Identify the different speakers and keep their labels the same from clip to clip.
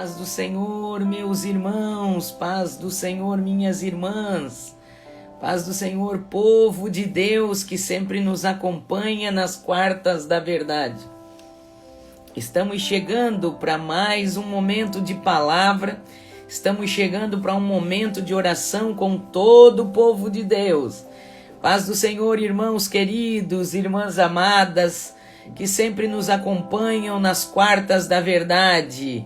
Speaker 1: Paz do Senhor, meus irmãos, paz do Senhor, minhas irmãs, paz do Senhor, povo de Deus que sempre nos acompanha nas quartas da verdade. Estamos chegando para mais um momento de palavra, estamos chegando para um momento de oração com todo o povo de Deus. Paz do Senhor, irmãos queridos, irmãs amadas, que sempre nos acompanham nas quartas da verdade.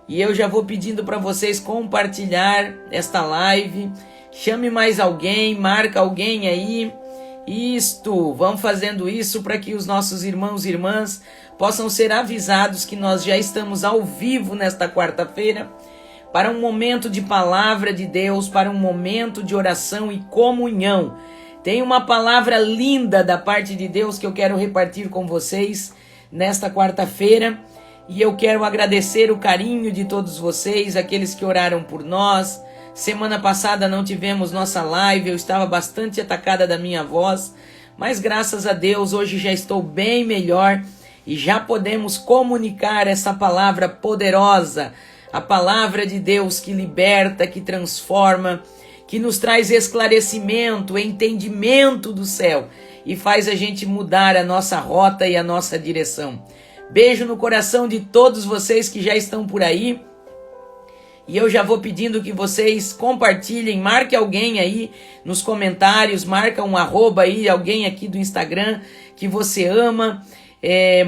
Speaker 1: E eu já vou pedindo para vocês compartilhar esta live. Chame mais alguém, marca alguém aí. Vamos fazendo isso para que os nossos irmãos e irmãs possam ser avisados que nós já estamos ao vivo nesta quarta-feira para um momento de palavra de Deus, para um momento de oração e comunhão. Tem uma palavra linda da parte de Deus que eu quero repartir com vocês nesta quarta-feira. E eu quero agradecer o carinho de todos vocês, aqueles que oraram por nós. Semana passada não tivemos nossa live, eu estava bastante atacada da minha voz. Mas graças a Deus, hoje já estou bem melhor e já podemos comunicar essa palavra poderosa. A palavra de Deus que liberta, que transforma, que nos traz esclarecimento, entendimento do céu e faz a gente mudar a nossa rota e a nossa direção. Beijo no coração de todos vocês que já estão por aí. E eu já vou pedindo que vocês compartilhem, marque alguém aí nos comentários, marca um @ aí, alguém aqui do Instagram que você ama.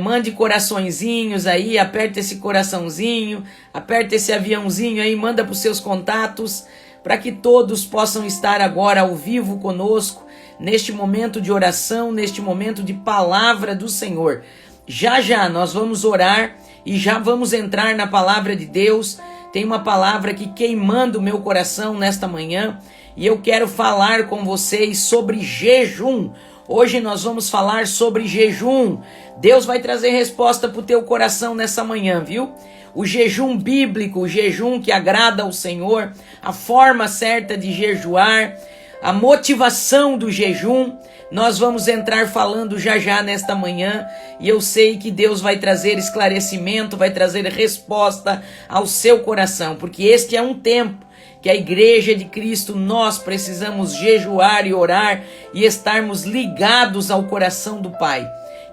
Speaker 1: Mande coraçõezinhos aí, aperta esse coraçãozinho, aperta esse aviãozinho aí, manda para os seus contatos, para que todos possam estar agora ao vivo conosco, neste momento de oração, neste momento de palavra do Senhor. Já nós vamos orar e já vamos entrar na palavra de Deus. Tem uma palavra que queimando o meu coração nesta manhã e eu quero falar com vocês sobre jejum. Hoje nós vamos falar sobre jejum. Deus vai trazer resposta para o teu coração nessa manhã, viu? O jejum bíblico, o jejum que agrada ao Senhor, a forma certa de jejuar, a motivação do jejum. Nós vamos entrar falando já nesta manhã e eu sei que Deus vai trazer esclarecimento, vai trazer resposta ao seu coração, porque este é um tempo que a igreja de Cristo, nós precisamos jejuar e orar e estarmos ligados ao coração do Pai.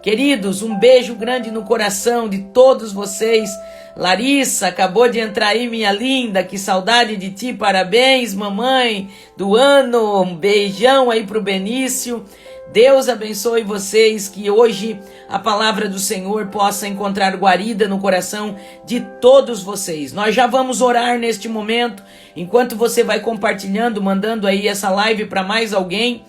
Speaker 1: Queridos, um beijo grande no coração de todos vocês. Larissa, acabou de entrar aí, minha linda, que saudade de ti, parabéns, mamãe do ano, um beijão aí pro Benício. Deus abençoe vocês, que hoje a palavra do Senhor possa encontrar guarida no coração de todos vocês. Nós já vamos orar neste momento, enquanto você vai compartilhando, mandando aí essa live para mais alguém.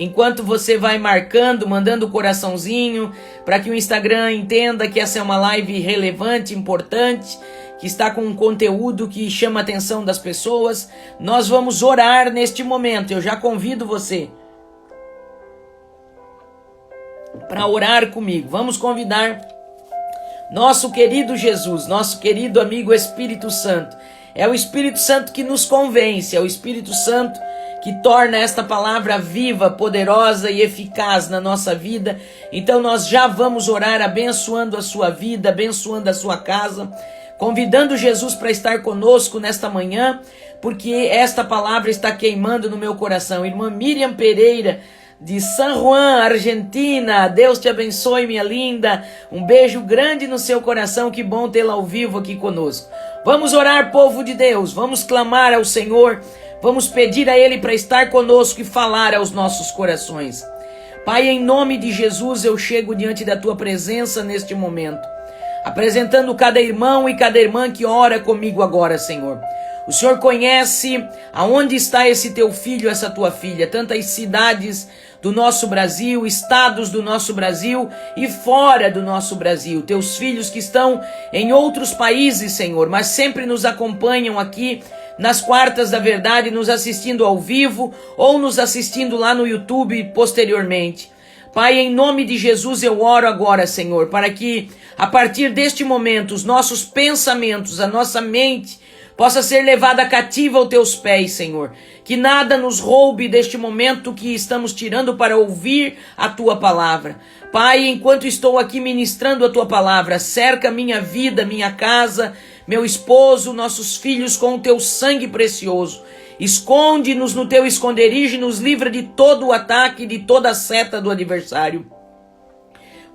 Speaker 1: Enquanto você vai marcando, mandando o coraçãozinho, para que o Instagram entenda que essa é uma live relevante, importante, que está com um conteúdo que chama a atenção das pessoas. Nós vamos orar neste momento. Eu já convido você para orar comigo. Vamos convidar nosso querido Jesus, nosso querido amigo Espírito Santo. É o Espírito Santo que nos convence, é o Espírito Santo que torna esta palavra viva, poderosa e eficaz na nossa vida. Então nós já vamos orar abençoando a sua vida, abençoando a sua casa, convidando Jesus para estar conosco nesta manhã, porque esta palavra está queimando no meu coração. Irmã Miriam Pereira, de San Juan, Argentina, Deus te abençoe, minha linda, um beijo grande no seu coração, que bom tê-la ao vivo aqui conosco. Vamos orar, povo de Deus, vamos clamar ao Senhor, vamos pedir a Ele para estar conosco e falar aos nossos corações. Pai, em nome de Jesus, eu chego diante da Tua presença neste momento, apresentando cada irmão e cada irmã que ora comigo agora, Senhor. O Senhor conhece aonde está esse Teu filho, essa Tua filha, tantas cidades do nosso Brasil, estados do nosso Brasil e fora do nosso Brasil. Teus filhos que estão em outros países, Senhor, mas sempre nos acompanham aqui nas quartas da verdade, nos assistindo ao vivo ou nos assistindo lá no YouTube posteriormente. Pai, em nome de Jesus eu oro agora, Senhor, para que a partir deste momento os nossos pensamentos, a nossa mente possa ser levada cativa aos teus pés, Senhor. Que nada nos roube deste momento que estamos tirando para ouvir a tua palavra. Pai, enquanto estou aqui ministrando a tua palavra, cerca minha vida, minha casa, meu esposo, nossos filhos com o teu sangue precioso. Esconde-nos no teu esconderijo e nos livra de todo o ataque, de toda a seta do adversário.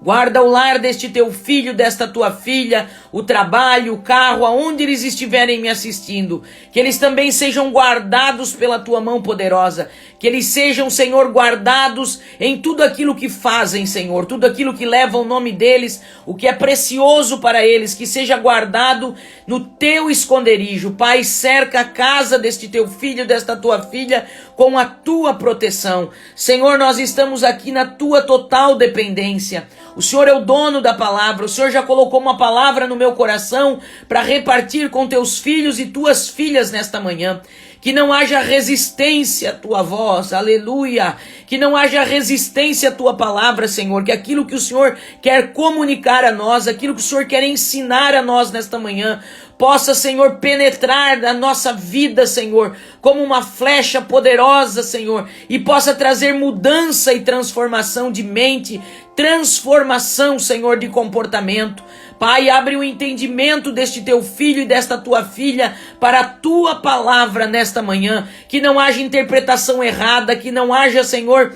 Speaker 1: Guarda o lar deste teu filho, desta tua filha, o trabalho, o carro, aonde eles estiverem me assistindo. Que eles também sejam guardados pela tua mão poderosa. Que eles sejam, Senhor, guardados em tudo aquilo que fazem, Senhor. Tudo aquilo que leva o nome deles, o que é precioso para eles. Que seja guardado no teu esconderijo. Pai, cerca a casa deste teu filho, desta tua filha, com a tua proteção. Senhor, nós estamos aqui na tua total dependência. O Senhor é o dono da palavra. O Senhor já colocou uma palavra no meu coração para repartir com teus filhos e tuas filhas nesta manhã. Que não haja resistência à tua voz, aleluia. Que não haja resistência à tua palavra, Senhor. Que aquilo que o Senhor quer comunicar a nós, aquilo que o Senhor quer ensinar a nós nesta manhã, possa, Senhor, penetrar na nossa vida, Senhor, como uma flecha poderosa, Senhor, e possa trazer mudança e transformação de mente, transformação, Senhor, de comportamento. Pai, abre o entendimento deste teu filho e desta tua filha para a tua palavra nesta manhã, que não haja interpretação errada, que não haja, Senhor,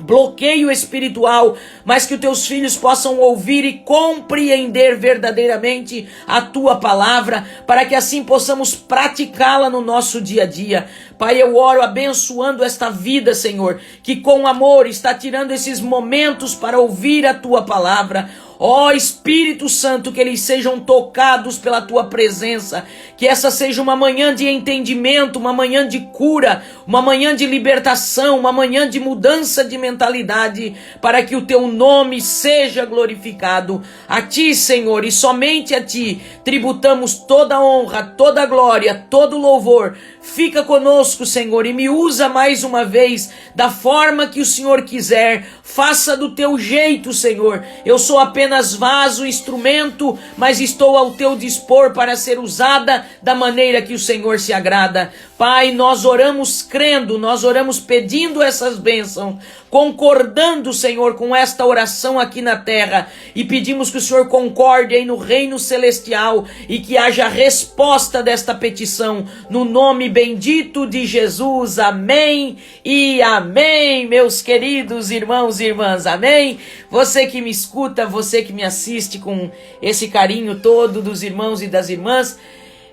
Speaker 1: bloqueio espiritual, mas que os teus filhos possam ouvir e compreender verdadeiramente a tua palavra, para que assim possamos praticá-la no nosso dia a dia. Pai, eu oro abençoando esta vida, Senhor, que com amor está tirando esses momentos para ouvir a tua palavra. Ó Espírito Santo, que eles sejam tocados pela tua presença, que essa seja uma manhã de entendimento, uma manhã de cura, uma manhã de libertação, uma manhã de mudança de mentalidade, para que o teu nome seja glorificado. A ti, Senhor, e somente a ti, tributamos toda a honra, toda a glória, todo o louvor. Fica conosco, Senhor, e me usa mais uma vez da forma que o Senhor quiser. Faça do teu jeito, Senhor. Eu sou apenas vaso, instrumento, mas estou ao teu dispor para ser usada da maneira que o Senhor se agrada. Pai, nós oramos crendo, nós oramos pedindo essas bênçãos, concordando, Senhor, com esta oração aqui na terra, e pedimos que o Senhor concorde aí no reino celestial e que haja resposta desta petição, no nome bendito de Jesus. Amém e amém, meus queridos irmãos e irmãs, amém? Você que me escuta, você que me assiste com esse carinho todo dos irmãos e das irmãs,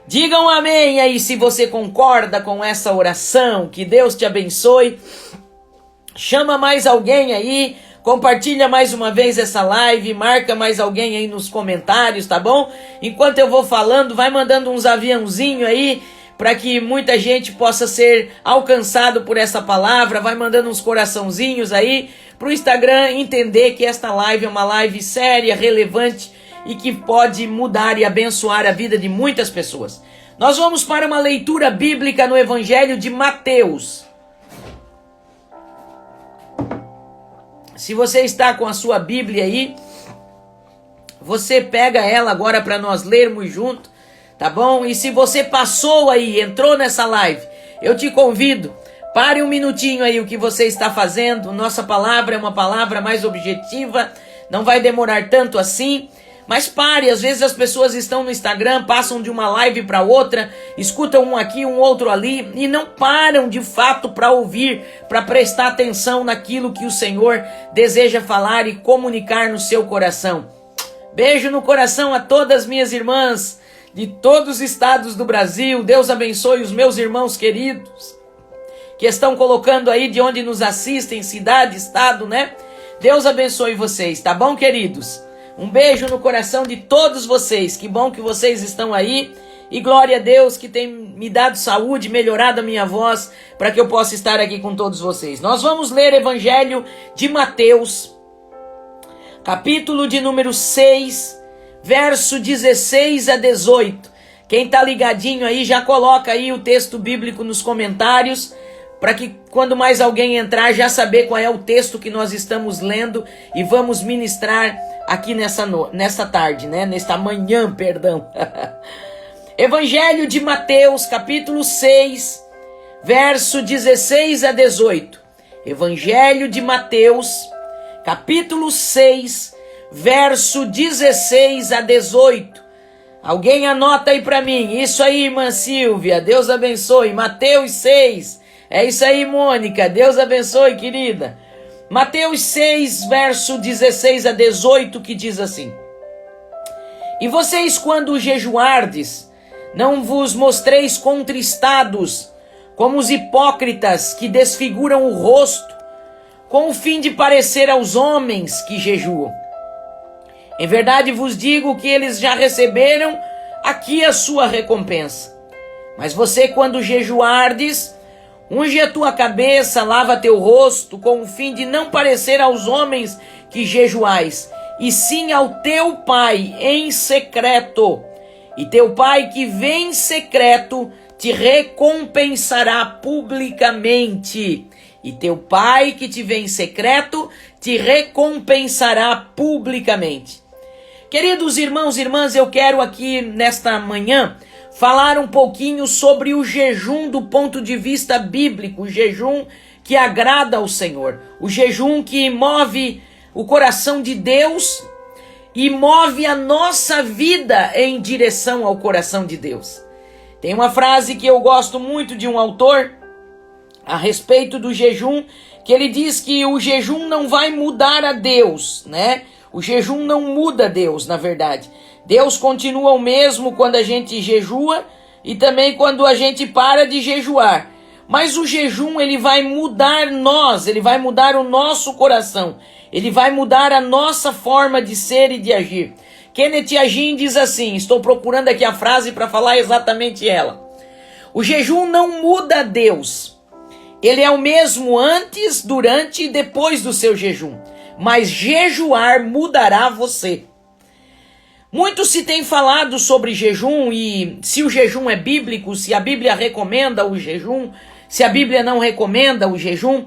Speaker 1: digam amém aí se você concorda com essa oração. Que Deus te abençoe. Chama mais alguém aí, compartilha mais uma vez essa live, marca mais alguém aí nos comentários, tá bom? Enquanto eu vou falando, vai mandando uns aviãozinhos aí, para que muita gente possa ser alcançado por essa palavra. Vai mandando uns coraçãozinhos aí, para o Instagram entender que esta live é uma live séria, relevante, e que pode mudar e abençoar a vida de muitas pessoas. Nós vamos para uma leitura bíblica no Evangelho de Mateus. Se você está com a sua Bíblia aí, você pega ela agora para nós lermos junto, tá bom? E se você passou aí, entrou nessa live, eu te convido, pare um minutinho aí o que você está fazendo. Nossa palavra é uma palavra mais objetiva, não vai demorar tanto assim. Mas pare, às vezes as pessoas estão no Instagram, passam de uma live para outra, escutam um aqui, um outro ali, e não param de fato para ouvir, para prestar atenção naquilo que o Senhor deseja falar e comunicar no seu coração. Beijo no coração a todas minhas irmãs de todos os estados do Brasil. Deus abençoe os meus irmãos queridos que estão colocando aí de onde nos assistem, cidade, estado, né? Deus abençoe vocês, tá bom, queridos? Um beijo no coração de todos vocês. Que bom que vocês estão aí. E glória a Deus que tem me dado saúde, melhorado a minha voz, para que eu possa estar aqui com todos vocês. Nós vamos ler Evangelho de Mateus, capítulo de número 6, verso 16 a 18. Quem está ligadinho aí, já coloca aí o texto bíblico nos comentários, para que quando mais alguém entrar, já saber qual é o texto que nós estamos lendo e vamos ministrar aqui nessa tarde, né? Nesta manhã, perdão. Evangelho de Mateus, capítulo 6, verso 16 a 18. Evangelho de Mateus, capítulo 6, verso 16 a 18. Alguém anota aí para mim. Isso aí, irmã Silvia. Deus abençoe. Mateus 6. É isso aí, Mônica. Deus abençoe, querida. Mateus 6, verso 16 a 18, que diz assim: E vocês, quando jejuardes, não vos mostreis contristados, como os hipócritas que desfiguram o rosto, com o fim de parecer aos homens que jejuam. Em verdade vos digo que eles já receberam aqui a sua recompensa. Mas você, quando jejuardes, unge a tua cabeça, lava teu rosto, com o fim de não parecer aos homens que jejuais, e sim ao teu Pai em secreto. E teu Pai que vem em secreto te recompensará publicamente. E teu Pai que te vê em secreto te recompensará publicamente. Queridos irmãos e irmãs, eu quero aqui nesta manhã falar um pouquinho sobre o jejum do ponto de vista bíblico, o jejum que agrada ao Senhor, o jejum que move o coração de Deus e move a nossa vida em direção ao coração de Deus. Tem uma frase que eu gosto muito de um autor a respeito do jejum, que ele diz que o jejum não vai mudar a Deus, né? O jejum não muda Deus, na verdade. Deus continua o mesmo quando a gente jejua e também quando a gente para de jejuar. Mas o jejum, ele vai mudar nós, ele vai mudar o nosso coração, ele vai mudar a nossa forma de ser e de agir. Kenneth Hagin diz assim, estou procurando aqui a frase para falar exatamente ela. O jejum não muda Deus. Ele é o mesmo antes, durante e depois do seu jejum. Mas jejuar mudará você. Muito se tem falado sobre jejum e se o jejum é bíblico, se a Bíblia recomenda o jejum, se a Bíblia não recomenda o jejum.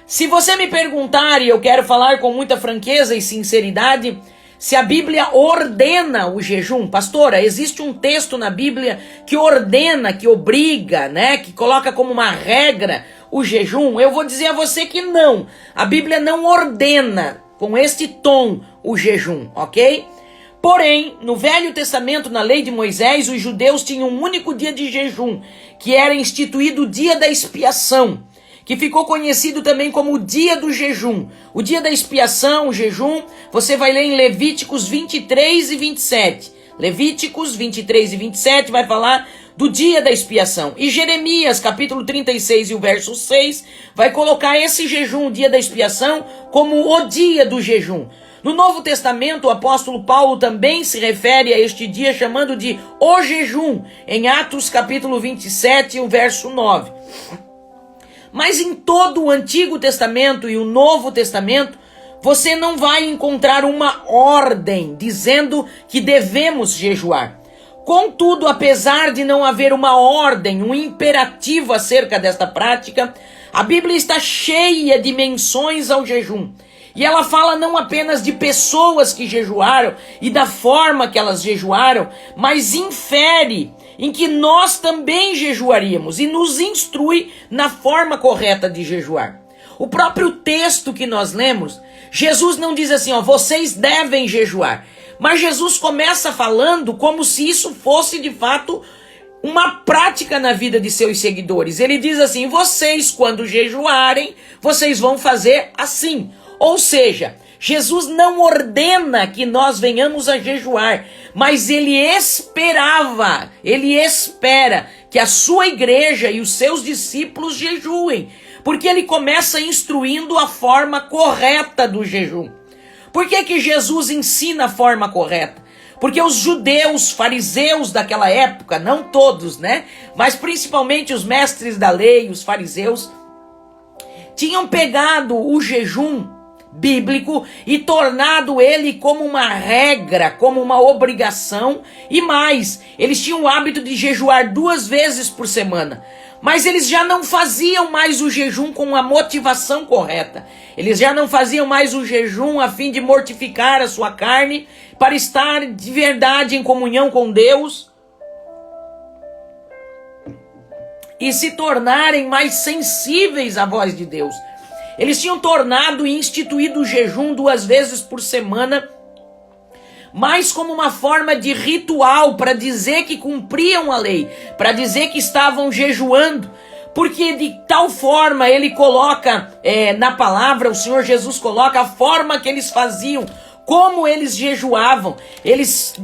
Speaker 1: Se você me perguntar, e eu quero falar com muita franqueza e sinceridade, se a Bíblia ordena o jejum, pastora, existe um texto na Bíblia que ordena, que obriga, né, que coloca como uma regra o jejum? Eu vou dizer a você que não. A Bíblia não ordena com este tom o jejum, ok? Porém, no Velho Testamento, na lei de Moisés, os judeus tinham um único dia de jejum, que era instituído o dia da expiação, que ficou conhecido também como o dia do jejum. O dia da expiação, o jejum, você vai ler em Levíticos 23 e 27. Levíticos 23 e 27 vai falar do dia da expiação. E Jeremias, capítulo 36 e o verso 6, vai colocar esse jejum, o dia da expiação, como o dia do jejum. No Novo Testamento, o apóstolo Paulo também se refere a este dia chamando de o jejum, em Atos capítulo 27 e o verso 9. Mas em todo o Antigo Testamento e o Novo Testamento, você não vai encontrar uma ordem dizendo que devemos jejuar. Contudo, apesar de não haver uma ordem, um imperativo acerca desta prática, a Bíblia está cheia de menções ao jejum. E ela fala não apenas de pessoas que jejuaram e da forma que elas jejuaram, mas infere em que nós também jejuaríamos e nos instrui na forma correta de jejuar. O próprio texto que nós lemos, Jesus não diz assim, vocês devem jejuar. Mas Jesus começa falando como se isso fosse de fato uma prática na vida de seus seguidores. Ele diz assim, vocês quando jejuarem, vocês vão fazer assim. Ou seja, Jesus não ordena que nós venhamos a jejuar, mas ele espera que a sua igreja e os seus discípulos jejuem, porque ele começa instruindo a forma correta do jejum. Por que Jesus ensina a forma correta? Porque os judeus, fariseus daquela época, não todos, né? Mas principalmente os mestres da lei, os fariseus, tinham pegado o jejum bíblico e tornado ele como uma regra, como uma obrigação, e mais, eles tinham o hábito de jejuar 2 vezes por semana, mas eles já não faziam mais o jejum com a motivação correta, eles já não faziam mais o jejum a fim de mortificar a sua carne, para estar de verdade em comunhão com Deus, e se tornarem mais sensíveis à voz de Deus. Eles tinham tornado e instituído o jejum 2 vezes por semana, mais como uma forma de ritual para dizer que cumpriam a lei, para dizer que estavam jejuando, porque de tal forma ele coloca na palavra, o Senhor Jesus coloca a forma que eles faziam, como eles jejuavam. Eles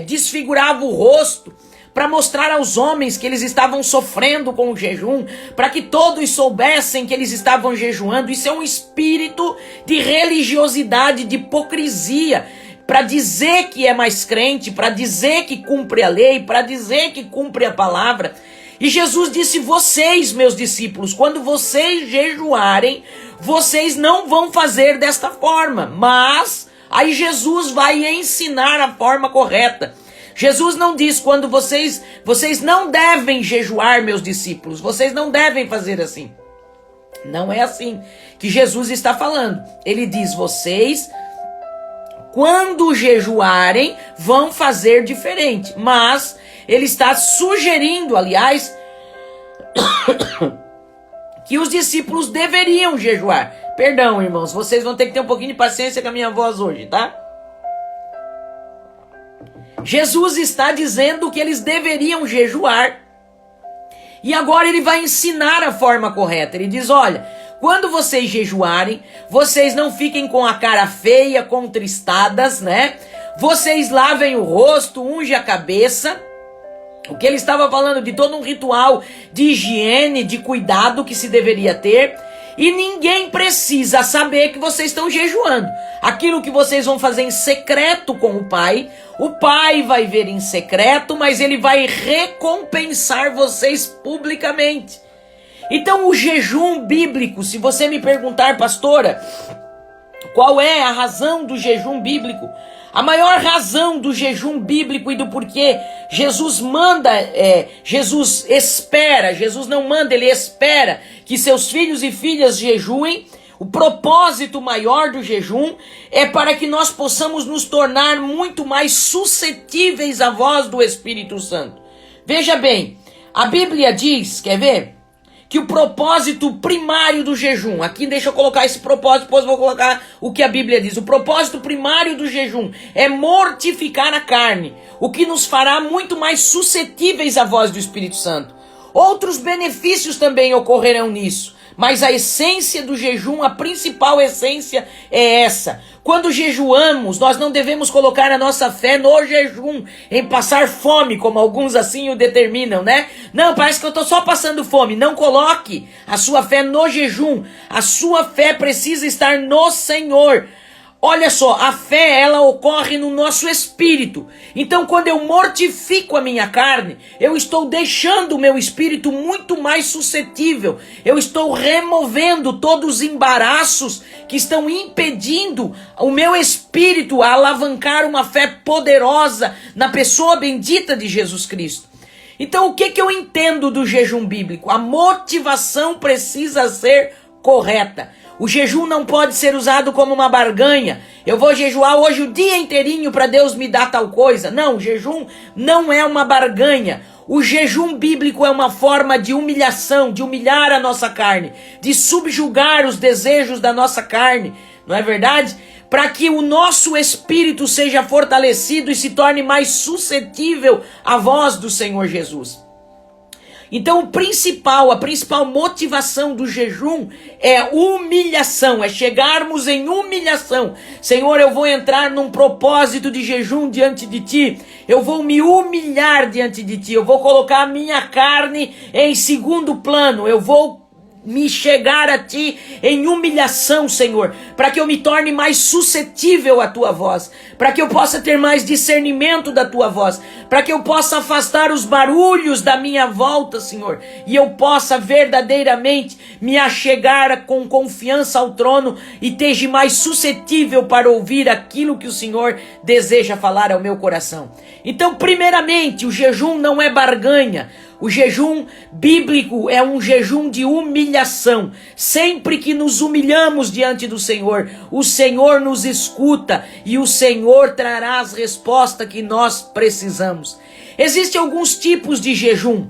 Speaker 1: desfiguravam o rosto para mostrar aos homens que eles estavam sofrendo com o jejum, para que todos soubessem que eles estavam jejuando. Isso é um espírito de religiosidade, de hipocrisia, para dizer que é mais crente, para dizer que cumpre a lei, para dizer que cumpre a palavra. E Jesus disse: vocês, meus discípulos, quando vocês jejuarem, vocês não vão fazer desta forma. Mas aí Jesus vai ensinar a forma correta. Jesus não diz: quando vocês não devem jejuar, meus discípulos, vocês não devem fazer assim. Não é assim que Jesus está falando. Ele diz: vocês, quando jejuarem, vão fazer diferente. Mas ele está sugerindo, aliás, que os discípulos deveriam jejuar. Perdão, irmãos, vocês vão ter que ter um pouquinho de paciência com a minha voz hoje, tá? Jesus está dizendo que eles deveriam jejuar. E agora ele vai ensinar a forma correta. Ele diz: olha, quando vocês jejuarem, vocês não fiquem com a cara feia, contristadas, né? Vocês lavem o rosto, ungem a cabeça. O que ele estava falando de todo um ritual de higiene, de cuidado que se deveria ter. E ninguém precisa saber que vocês estão jejuando. Aquilo que vocês vão fazer em secreto com o Pai vai ver em secreto, mas ele vai recompensar vocês publicamente. Então o jejum bíblico, se você me perguntar, pastora, qual é a razão do jejum bíblico? A maior razão do jejum bíblico e do porquê Jesus manda, Jesus espera, Jesus não manda, ele espera que seus filhos e filhas jejuem. O propósito maior do jejum é para que nós possamos nos tornar muito mais suscetíveis à voz do Espírito Santo. Veja bem, a Bíblia diz, quer ver? Que o propósito primário do jejum, aqui deixa eu colocar esse propósito, depois vou colocar o que a Bíblia diz. O propósito primário do jejum é mortificar a carne, o que nos fará muito mais suscetíveis à voz do Espírito Santo. Outros benefícios também ocorrerão nisso, mas a essência do jejum, a principal essência é essa. Quando jejuamos, nós não devemos colocar a nossa fé no jejum, em passar fome, como alguns assim o determinam, né? Não, parece que eu estou só passando fome. Não coloque a sua fé no jejum. A sua fé precisa estar no Senhor. Olha só, a fé, ela ocorre no nosso espírito. Então, quando eu mortifico a minha carne, eu estou deixando o meu espírito muito mais suscetível. Eu estou removendo todos os embaraços que estão impedindo o meu espírito a alavancar uma fé poderosa na pessoa bendita de Jesus Cristo. Então, o que eu entendo do jejum bíblico? A motivação precisa ser correta. O jejum não pode ser usado como uma barganha. Eu vou jejuar hoje o dia inteirinho para Deus me dar tal coisa. Não, o jejum não é uma barganha. O jejum bíblico é uma forma de humilhação, de humilhar a nossa carne, de subjugar os desejos da nossa carne, não é verdade? Para que o nosso espírito seja fortalecido e se torne mais suscetível à voz do Senhor Jesus. Então a principal motivação do jejum é humilhação, é chegarmos em humilhação. Senhor, eu vou entrar num propósito de jejum diante de Ti, eu vou me humilhar diante de Ti, eu vou colocar a minha carne em segundo plano, eu vou me chegar a Ti em humilhação, Senhor, para que eu me torne mais suscetível à Tua voz, para que eu possa ter mais discernimento da Tua voz, para que eu possa afastar os barulhos da minha volta, Senhor, e eu possa verdadeiramente me achegar com confiança ao trono e esteja mais suscetível para ouvir aquilo que o Senhor deseja falar ao meu coração. Então, primeiramente, o jejum não é barganha. O jejum bíblico é um jejum de humilhação. Sempre que nos humilhamos diante do Senhor, o Senhor nos escuta e o Senhor trará as respostas que nós precisamos. Existem alguns tipos de jejum.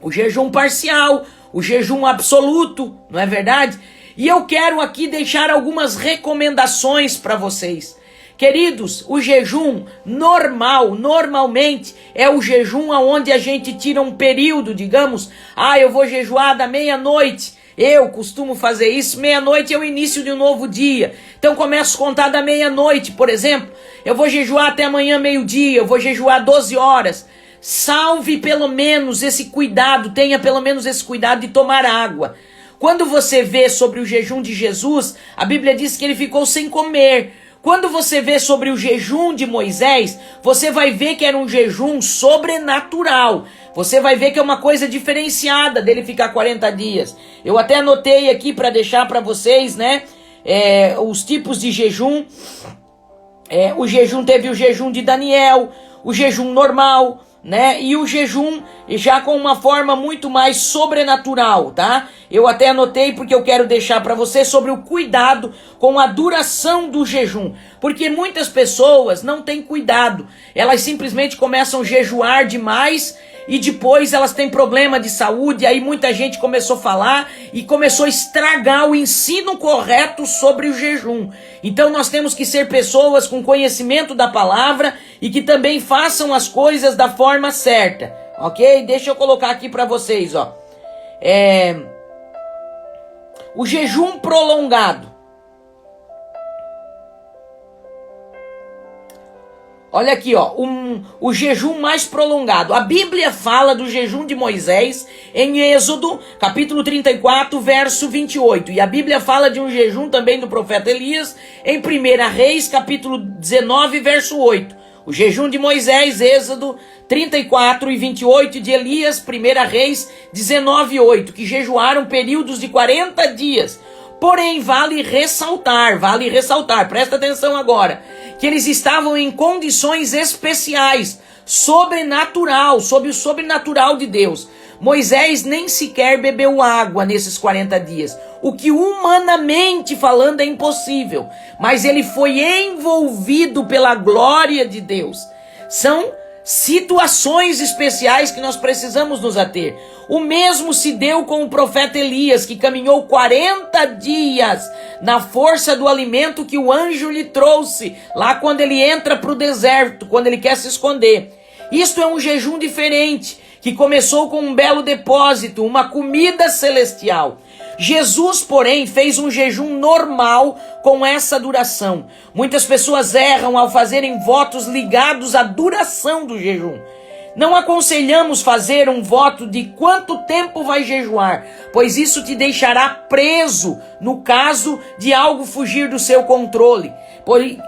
Speaker 1: o jejum parcial, o jejum absoluto, não é verdade? E eu quero aqui deixar algumas recomendações para vocês. Queridos, o jejum normalmente é o jejum onde a gente tira um período, digamos, eu vou jejuar da meia-noite. Eu costumo fazer isso, meia-noite é o início de um novo dia. Então começo a contar da meia-noite, por exemplo. Eu vou jejuar até amanhã meio-dia, eu vou jejuar 12 horas. Salve pelo menos esse cuidado, tenha pelo menos esse cuidado de tomar água. Quando você vê sobre o jejum de Jesus, a Bíblia diz que ele ficou sem comer. Quando você vê sobre o jejum de Moisés, você vai ver que era um jejum sobrenatural. Você vai ver que é uma coisa diferenciada dele ficar 40 dias. Eu até anotei aqui para deixar para vocês, né? Os tipos de jejum. Teve o jejum de Daniel, o jejum normal, né? E o jejum já com uma forma muito mais sobrenatural, tá? Eu até anotei porque eu quero deixar para você sobre o cuidado com a duração do jejum. Porque muitas pessoas não têm cuidado. Elas simplesmente começam a jejuar demais e depois elas têm problema de saúde. Aí muita gente começou a falar e começou a estragar o ensino correto sobre o jejum. Então nós temos que ser pessoas com conhecimento da palavra e que também façam as coisas da forma certa, ok? Deixa eu colocar aqui para vocês, ó. O jejum prolongado. Olha aqui, ó, o jejum mais prolongado. A Bíblia fala do jejum de Moisés em Êxodo, capítulo 34, verso 28. E a Bíblia fala de um jejum também do profeta Elias em 1 Reis, capítulo 19, verso 8. O jejum de Moisés, Êxodo 34 e 28, de Elias, 1 Reis 19, 8, que jejuaram períodos de 40 dias. Porém, vale ressaltar, presta atenção agora, que eles estavam em condições especiais, sobrenatural, sob o sobrenatural de Deus. Moisés nem sequer bebeu água nesses 40 dias, o que humanamente falando é impossível, mas ele foi envolvido pela glória de Deus. São situações especiais que nós precisamos nos ater. O mesmo se deu com o profeta Elias, que caminhou 40 dias na força do alimento que o anjo lhe trouxe, lá quando ele entra para o deserto, quando ele quer se esconder. Isto é um jejum diferente, que começou com um belo depósito, uma comida celestial. Jesus, porém, fez um jejum normal com essa duração. Muitas pessoas erram ao fazerem votos ligados à duração do jejum. Não aconselhamos fazer um voto de quanto tempo vai jejuar, pois isso te deixará preso no caso de algo fugir do seu controle.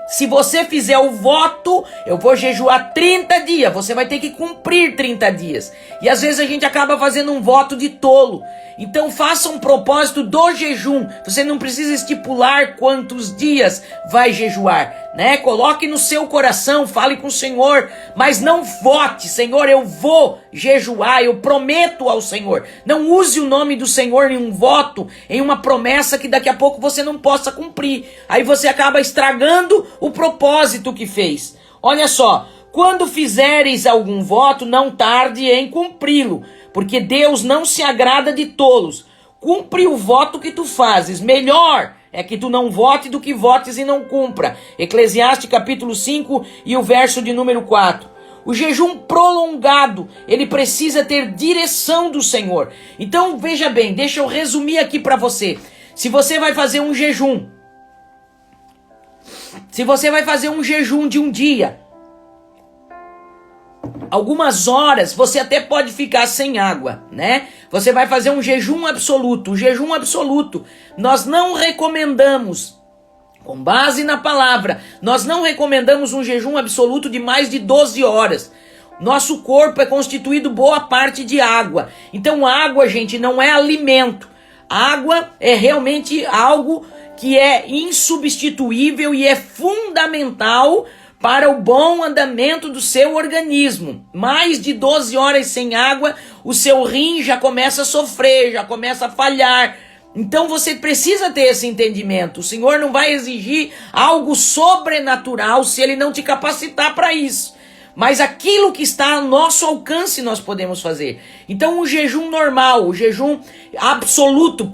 Speaker 1: Se você fizer o voto, eu vou jejuar 30 dias, você vai ter que cumprir 30 dias. E às vezes a gente acaba fazendo um voto de tolo. Então faça um propósito do jejum. Você não precisa estipular quantos dias vai jejuar, né? Coloque no seu coração, fale com o Senhor, mas não vote, Senhor, eu vou jejuar, eu prometo ao Senhor. Não use o nome do Senhor em um voto, em uma promessa que daqui a pouco você não possa cumprir. Aí você acaba estragando o propósito que fez. Olha só, quando fizeres algum voto, não tarde em cumpri-lo, porque Deus não se agrada de tolos. Cumpre o voto que tu fazes. Melhor é que tu não vote do que votes e não cumpra. Eclesiastes capítulo 5 e o verso de número 4. O jejum prolongado, ele precisa ter direção do Senhor. Então veja bem, deixa eu resumir aqui para você. Se você vai fazer um jejum, de um dia, algumas horas você até pode ficar sem água, né? Você vai fazer um jejum absoluto. O jejum absoluto, nós não recomendamos, com base na palavra, nós não recomendamos um jejum absoluto de mais de 12 horas. Nosso corpo é constituído boa parte de água. Então água, gente, não é alimento. Água é realmente algo que é insubstituível e é fundamental para o bom andamento do seu organismo. Mais de 12 horas sem água, o seu rim já começa a sofrer, já começa a falhar. Então você precisa ter esse entendimento. O Senhor não vai exigir algo sobrenatural se Ele não te capacitar para isso. mas aquilo que está ao nosso alcance nós podemos fazer. Então o jejum normal, o jejum absoluto,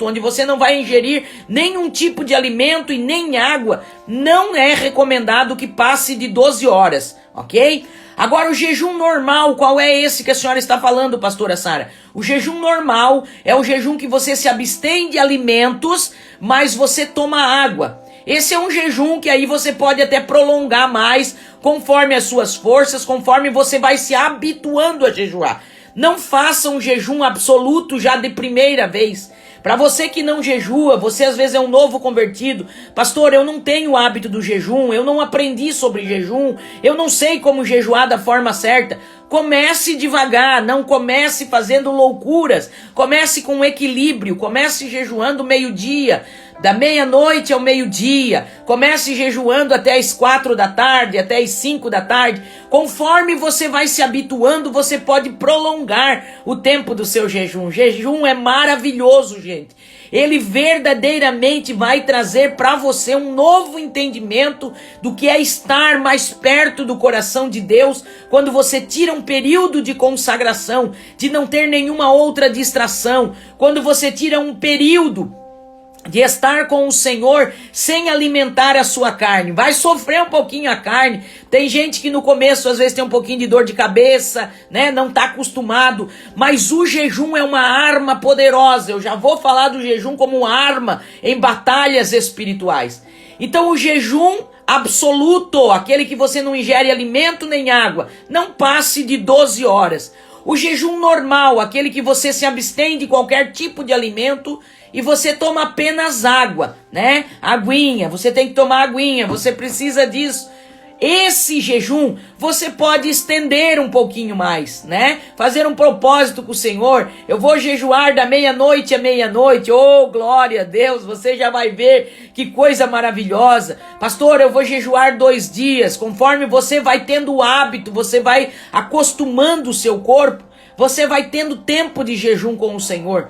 Speaker 1: onde você não vai ingerir nenhum tipo de alimento e nem água, não é recomendado que passe de 12 horas, ok? Agora o jejum normal, qual é esse que a senhora está falando, pastora Sara? O jejum normal é o jejum que você se abstém de alimentos, mas você toma água. Esse é um jejum que aí você pode até prolongar mais, conforme as suas forças, conforme você vai se habituando a jejuar. Não faça um jejum absoluto já de primeira vez. Para você que não jejua, você às vezes é um novo convertido. Pastor, eu não tenho o hábito do jejum, eu não aprendi sobre jejum, eu não sei como jejuar da forma certa. Comece devagar, não comece fazendo loucuras. Comece com equilíbrio, comece jejuando meio-dia, da meia-noite ao meio-dia. Comece jejuando até as 4 da tarde, até as 5 da tarde. Conforme você vai se habituando, você pode prolongar o tempo do seu jejum. Jejum é maravilhoso, gente. Ele verdadeiramente vai trazer para você um novo entendimento do que é estar mais perto do coração de Deus, quando você tira um período de consagração, de não ter nenhuma outra distração, quando você tira um período de estar com o Senhor sem alimentar a sua carne. Vai sofrer um pouquinho a carne. Tem gente que no começo às vezes tem um pouquinho de dor de cabeça, né? Não está acostumado. Mas o jejum é uma arma poderosa. Eu já vou falar do jejum como arma em batalhas espirituais. Então o jejum absoluto, aquele que você não ingere alimento nem água, não passe de 12 horas. O jejum normal, aquele que você se abstém de qualquer tipo de alimento e você toma apenas água, né? Aguinha, você tem que tomar aguinha, você precisa disso. Esse jejum você pode estender um pouquinho mais, né? Fazer um propósito com o Senhor. Eu vou jejuar da meia-noite à meia-noite. Oh, glória a Deus, você já vai ver que coisa maravilhosa. Pastor, eu vou jejuar 2 dias. Conforme você vai tendo o hábito, você vai acostumando o seu corpo, você vai tendo tempo de jejum com o Senhor.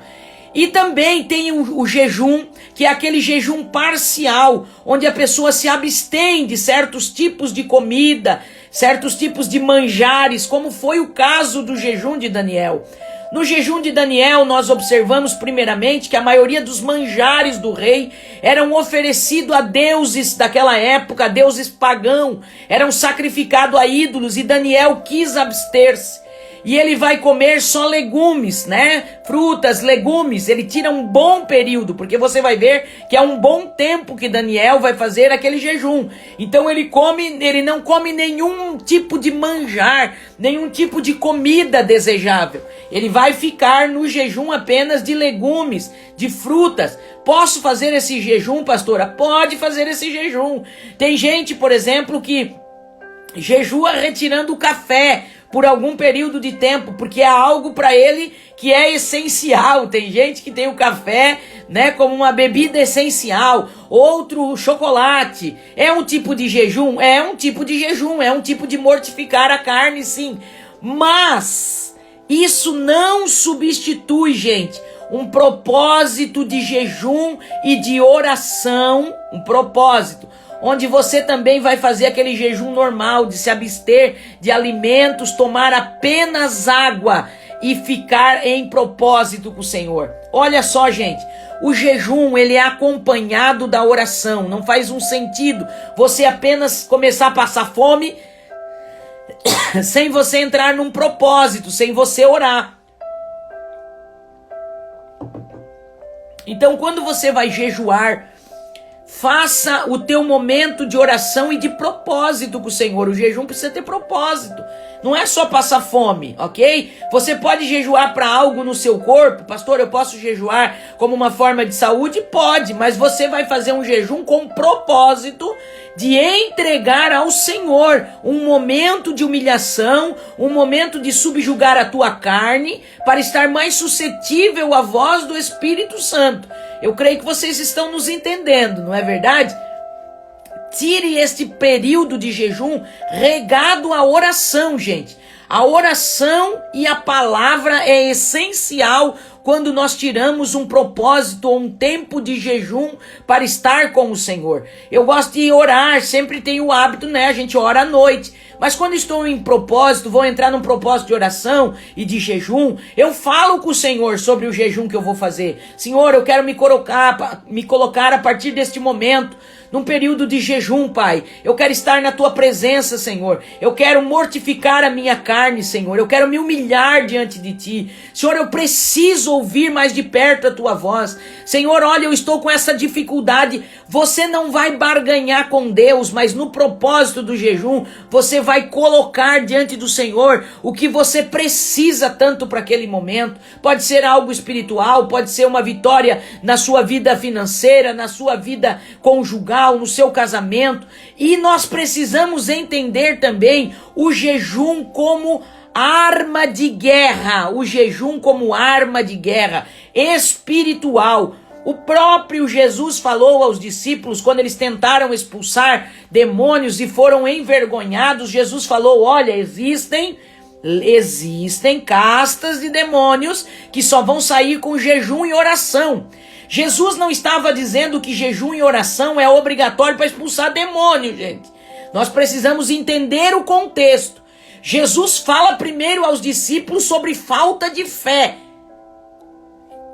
Speaker 1: E também tem o jejum, que é aquele jejum parcial, onde a pessoa se abstém de certos tipos de comida, certos tipos de manjares, como foi o caso do jejum de Daniel. No jejum de Daniel, nós observamos primeiramente que a maioria dos manjares do rei eram oferecidos a deuses daquela época, a deuses pagãos, eram sacrificados a ídolos, e Daniel quis abster-se. E ele vai comer só legumes, né? Frutas, legumes. Ele tira um bom período, porque você vai ver que é um bom tempo que Daniel vai fazer aquele jejum. Então ele não come nenhum tipo de manjar, nenhum tipo de comida desejável. Ele vai ficar no jejum apenas de legumes, de frutas. Posso fazer esse jejum, pastora? Pode fazer esse jejum. Tem gente, por exemplo, que jejua retirando o café por algum período de tempo, porque é algo para ele que é essencial. Tem gente que tem o café, né, como uma bebida essencial, outro o chocolate. É um tipo de jejum? É um tipo de jejum, é um tipo de mortificar a carne, sim. Mas isso não substitui, gente, um propósito de jejum e de oração, um propósito onde você também vai fazer aquele jejum normal, de se abster de alimentos, tomar apenas água e ficar em propósito com o Senhor. Olha só, gente, o jejum, ele é acompanhado da oração. Não faz um sentido você apenas começar a passar fome sem você entrar num propósito, sem você orar. Então, quando você vai jejuar, faça o teu momento de oração e de propósito com o Senhor. O jejum precisa ter propósito. Não é só passar fome, ok? Você pode jejuar para algo no seu corpo. Pastor, eu posso jejuar como uma forma de saúde? Pode, mas você vai fazer um jejum com propósito de entregar ao Senhor um momento de humilhação, um momento de subjugar a tua carne, para estar mais suscetível à voz do Espírito Santo. Eu creio que vocês estão nos entendendo, não é verdade? Tire este período de jejum regado à oração, gente. A oração e a palavra é essencial quando nós tiramos um propósito ou um tempo de jejum para estar com o Senhor. Eu gosto de orar, sempre tenho o hábito, né? A gente ora à noite. Mas quando estou em propósito, vou entrar num propósito de oração e de jejum, eu falo com o Senhor sobre o jejum que eu vou fazer. Senhor, eu quero me colocar a partir deste momento num período de jejum, Pai. Eu quero estar na Tua presença, Senhor. Eu quero mortificar a minha carne, Senhor. Eu quero me humilhar diante de Ti. Senhor, eu preciso ouvir mais de perto a Tua voz. Senhor, olha, eu estou com essa dificuldade. Você não vai barganhar com Deus, mas no propósito do jejum, você vai colocar diante do Senhor o que você precisa tanto para aquele momento. Pode ser algo espiritual, pode ser uma vitória na sua vida financeira, na sua vida conjugal, no seu casamento. E nós precisamos entender também o jejum como arma de guerra, o jejum como arma de guerra espiritual. O próprio Jesus falou aos discípulos quando eles tentaram expulsar demônios e foram envergonhados. Jesus falou: olha, existem castas de demônios que só vão sair com jejum e oração. Jesus não estava dizendo que jejum e oração é obrigatório para expulsar demônio, gente. Nós precisamos entender o contexto. Jesus fala primeiro aos discípulos sobre falta de fé.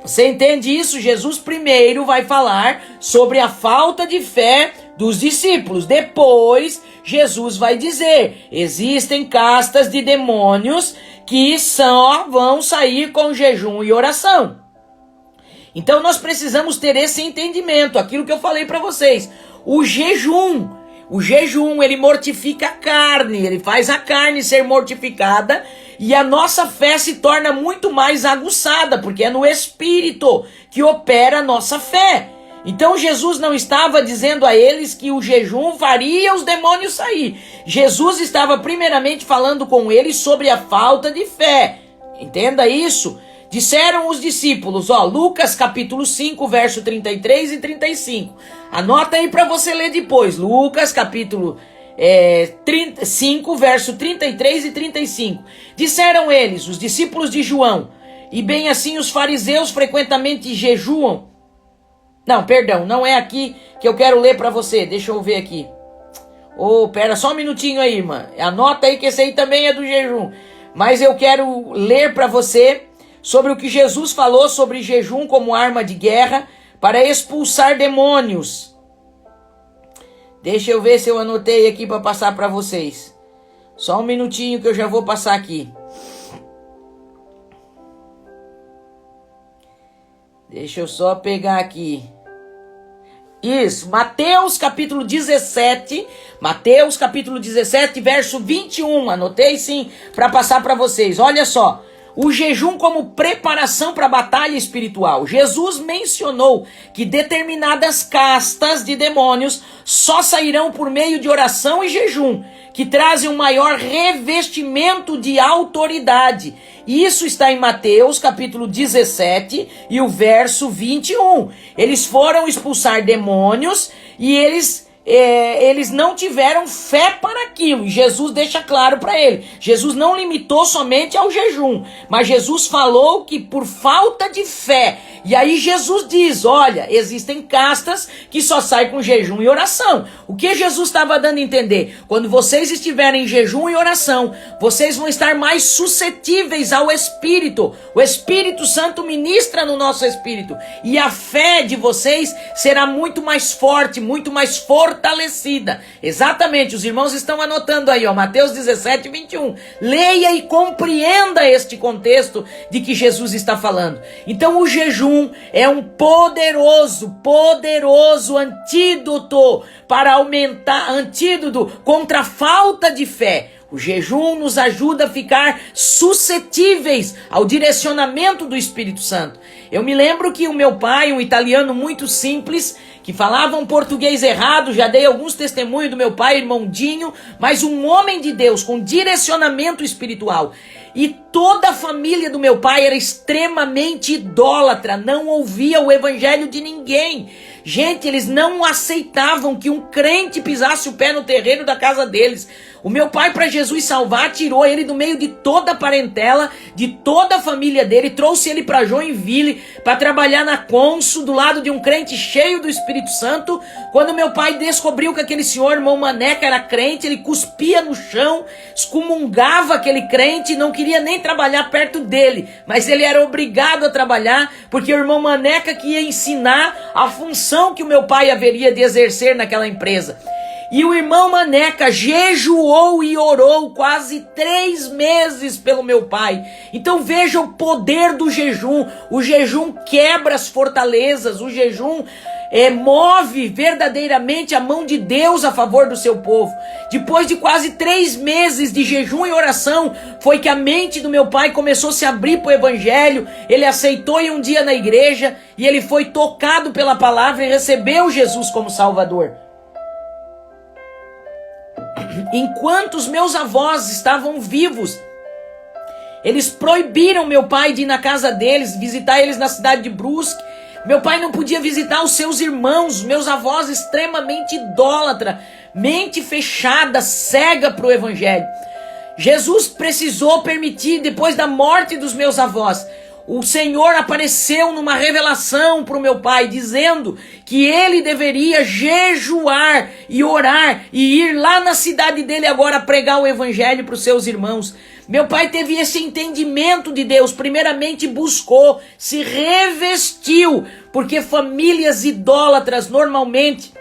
Speaker 1: Você entende isso? Jesus primeiro vai falar sobre a falta de fé dos discípulos. Depois, Jesus vai dizer: existem castas de demônios que só vão sair com jejum e oração. Então nós precisamos ter esse entendimento, aquilo que eu falei para vocês. O jejum, ele mortifica a carne, ele faz a carne ser mortificada e a nossa fé se torna muito mais aguçada, porque é no Espírito que opera a nossa fé. Então Jesus não estava dizendo a eles que o jejum faria os demônios sair. Jesus estava primeiramente falando com eles sobre a falta de fé. Entenda isso. Disseram os discípulos, Lucas capítulo 5, verso 33 e 35. Anota aí para você ler depois. Lucas capítulo 5, verso 33 e 35. Disseram eles, os discípulos de João, e bem assim os fariseus frequentemente jejuam. Não, perdão, não é aqui que eu quero ler para você. Deixa eu ver aqui. Pera só um minutinho aí, irmã. Anota aí que esse aí também é do jejum. Mas eu quero ler para você sobre o que Jesus falou sobre jejum como arma de guerra para expulsar demônios. Deixa eu ver se eu anotei aqui para passar para vocês. Só um minutinho que eu já vou passar aqui. Deixa eu só pegar aqui. Isso, Mateus capítulo 17, verso 21. Anotei sim para passar para vocês. Olha só. O jejum como preparação para a batalha espiritual. Jesus mencionou que determinadas castas de demônios só sairão por meio de oração e jejum, que trazem um maior revestimento de autoridade. Isso está em Mateus capítulo 17 e o verso 21. Eles foram expulsar demônios e eles não tiveram fé para aquilo. E Jesus deixa claro para ele. Jesus não limitou somente ao jejum, mas Jesus falou que por falta de fé. E aí Jesus diz, olha, existem castas que só saem com jejum e oração. O que Jesus estava dando a entender? Quando vocês estiverem em jejum e oração, vocês vão estar mais suscetíveis ao Espírito. O Espírito Santo ministra no nosso espírito. E a fé de vocês será muito mais forte, muito mais fortalecida. Exatamente, os irmãos estão anotando aí, Mateus 17, 21. Leia e compreenda este contexto de que Jesus está falando. Então o jejum é um poderoso antídoto para antídoto contra a falta de fé. O jejum nos ajuda a ficar suscetíveis ao direcionamento do Espírito Santo. Eu me lembro que o meu pai, um italiano muito simples, que falava um português errado, já dei alguns testemunhos do meu pai, irmão Dinho, mas um homem de Deus com direcionamento espiritual. E toda a família do meu pai era extremamente idólatra, não ouvia o evangelho de ninguém. Gente, eles não aceitavam que um crente pisasse o pé no terreno da casa deles. O meu pai, para Jesus salvar, tirou ele do meio de toda a parentela, de toda a família dele, trouxe ele para Joinville, para trabalhar na Consul, do lado de um crente cheio do Espírito Santo. Quando meu pai descobriu que aquele senhor, irmão Maneca, era crente, ele cuspia no chão, excomungava aquele crente, não queria nem trabalhar perto dele, mas ele era obrigado a trabalhar, porque o irmão Maneca que ia ensinar a função que o meu pai haveria de exercer naquela empresa. E o irmão Maneca jejuou e orou quase 3 meses pelo meu pai. Então veja o poder do jejum. O jejum quebra as fortalezas. O jejum move verdadeiramente a mão de Deus a favor do seu povo. Depois de quase 3 meses de jejum e oração, foi que a mente do meu pai começou a se abrir para o evangelho. Ele aceitou ir um dia na igreja e ele foi tocado pela palavra e recebeu Jesus como Salvador. Enquanto os meus avós estavam vivos, eles proibiram meu pai de ir na casa deles, visitar eles na cidade de Brusque. Meu pai não podia visitar os seus irmãos, meus avós extremamente idólatra, mente fechada, cega para o evangelho. Jesus precisou permitir, depois da morte dos meus avós, o Senhor apareceu numa revelação para o meu pai, dizendo que ele deveria jejuar e orar e ir lá na cidade dele agora pregar o evangelho para os seus irmãos. Meu pai teve esse entendimento de Deus, primeiramente buscou, se revestiu, porque famílias idólatras normalmente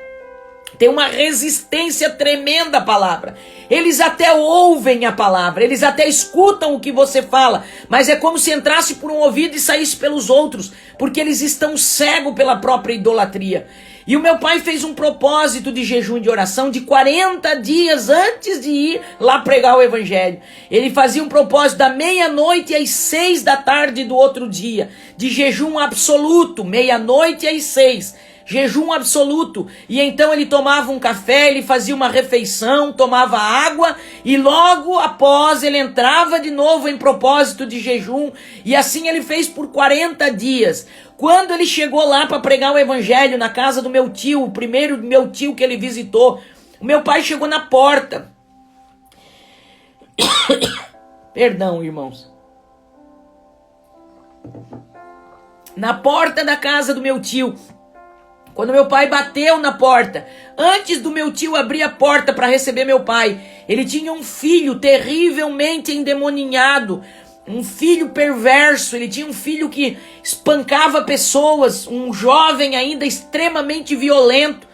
Speaker 1: têm uma resistência tremenda à palavra. Eles até ouvem a palavra, eles até escutam o que você fala, mas é como se entrasse por um ouvido e saísse pelos outros, porque eles estão cegos pela própria idolatria. E o meu pai fez um propósito de jejum e de oração de 40 dias antes de ir lá pregar o evangelho. Ele fazia um propósito da meia-noite às 6 da tarde do outro dia, de jejum absoluto, meia-noite às 6. Jejum absoluto. E então ele tomava um café, ele fazia uma refeição, tomava água e logo após ele entrava de novo em propósito de jejum. E assim ele fez por 40 dias. Quando ele chegou lá para pregar o evangelho na casa do meu tio, o primeiro meu tio que ele visitou, o meu pai chegou na porta. Perdão, irmãos. Na porta da casa do meu tio. Quando meu pai bateu na porta, antes do meu tio abrir a porta para receber meu pai, ele tinha um filho terrivelmente endemoninhado, um filho perverso, ele tinha um filho que espancava pessoas, um jovem ainda extremamente violento.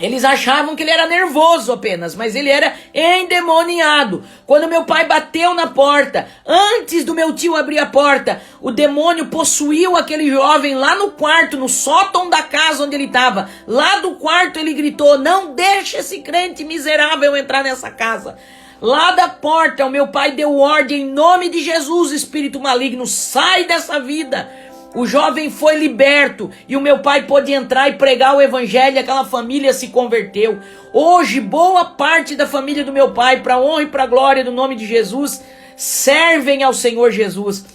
Speaker 1: Eles achavam que ele era nervoso apenas, mas ele era endemoniado. Quando meu pai bateu na porta, antes do meu tio abrir a porta, o demônio possuiu aquele jovem lá no quarto, no sótão da casa onde ele estava. Lá do quarto ele gritou: não deixe esse crente miserável entrar nessa casa. Lá da porta o meu pai deu ordem em nome de Jesus, espírito maligno, sai dessa vida. O jovem foi liberto e o meu pai pôde entrar e pregar o evangelho e aquela família se converteu. Hoje, boa parte da família do meu pai, para a honra e para a glória do nome de Jesus, servem ao Senhor Jesus.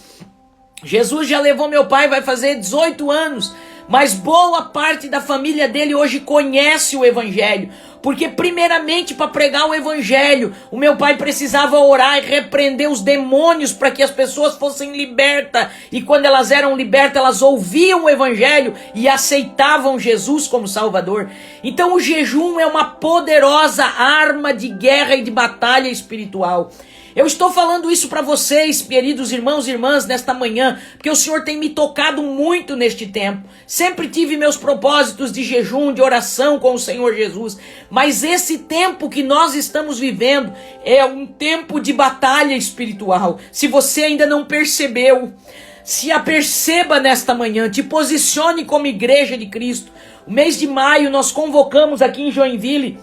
Speaker 1: Jesus já levou meu pai, vai fazer 18 anos, mas boa parte da família dele hoje conhece o evangelho. Porque primeiramente para pregar o evangelho, o meu pai precisava orar e repreender os demônios para que as pessoas fossem libertas. E quando elas eram libertas, elas ouviam o evangelho e aceitavam Jesus como Salvador. Então o jejum é uma poderosa arma de guerra e de batalha espiritual. Eu estou falando isso para vocês, queridos irmãos e irmãs, nesta manhã, porque o Senhor tem me tocado muito neste tempo. Sempre tive meus propósitos de jejum, de oração com o Senhor Jesus, mas esse tempo que nós estamos vivendo é um tempo de batalha espiritual. Se você ainda não percebeu, se aperceba nesta manhã, te posicione como igreja de Cristo. O mês de maio nós convocamos aqui em Joinville